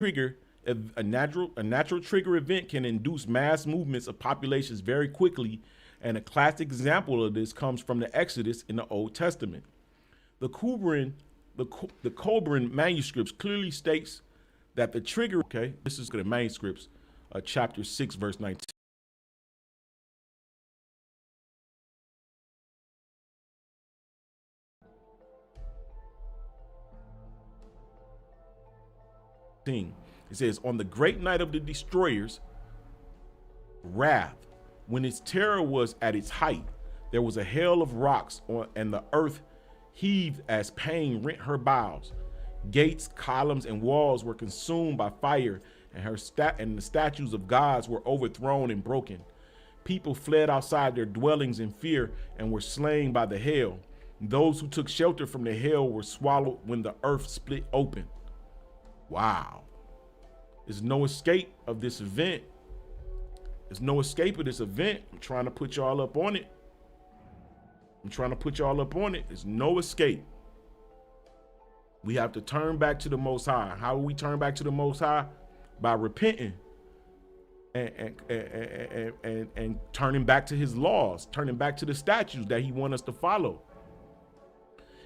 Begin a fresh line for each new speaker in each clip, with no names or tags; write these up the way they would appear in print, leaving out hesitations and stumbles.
trigger, a natural trigger event can induce mass movements of populations very quickly, and a classic example of this comes from the Exodus in the Old Testament. The Kolbrine manuscripts clearly states that the trigger, okay, this is the manuscripts, chapter 6, verse 19. It says, on the great night of the destroyer's wrath, when its terror was at its height, there was a hail of rocks and the earth heaved as pain rent her bowels. Gates, columns, and walls were consumed by fire, and the statues of gods were overthrown and broken. People fled outside their dwellings in fear and were slain by the hail. Those who took shelter from the hail were swallowed when the earth split open. Wow. There's no escape of this event. There's no escape of this event. I'm trying to put y'all up on it. There's no escape. We have to turn back to the Most High. How will we turn back to the Most High? By repenting and turning back to his laws, turning back to the statutes that he wants us to follow.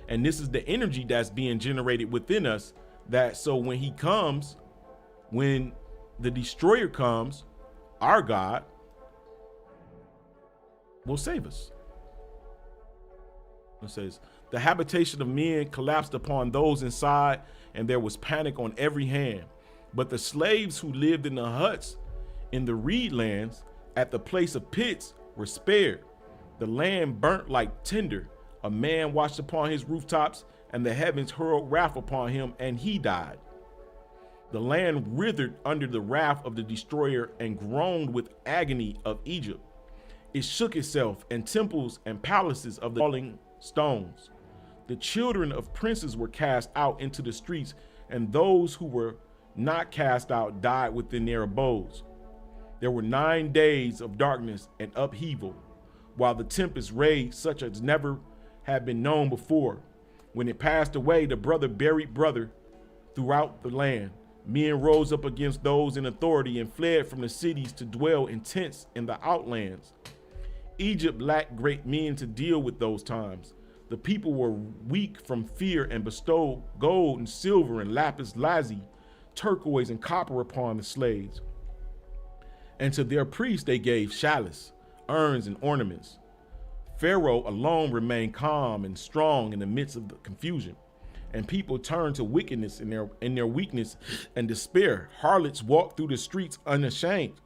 And this is the energy that's being generated within us, that so when he comes, when the destroyer comes, our God will save us. It says, the habitation of men collapsed upon those inside, and there was panic on every hand. But the slaves who lived in the huts in the reed lands at the place of pits were spared. The land burnt like tinder. A man watched upon his rooftops, and the heavens hurled wrath upon him, and he died. The land withered under the wrath of the destroyer and groaned with agony of Egypt. It shook itself, and temples and palaces of the falling stones. The children of princes were cast out into the streets, and those who were not cast out died within their abodes. There were 9 days of darkness and upheaval, while the tempest raged such as never had been known before. When it passed away, the brother buried brother throughout the land. Men rose up against those in authority and fled from the cities to dwell in tents in the outlands. Egypt lacked great men to deal with those times. The people were weak from fear and bestowed gold and silver and lapis lazuli, turquoise and copper upon the slaves. And to their priests they gave chalice, urns, and ornaments. Pharaoh alone remained calm and strong in the midst of the confusion, and people turned to wickedness in their weakness and despair. Harlots walked through the streets unashamed,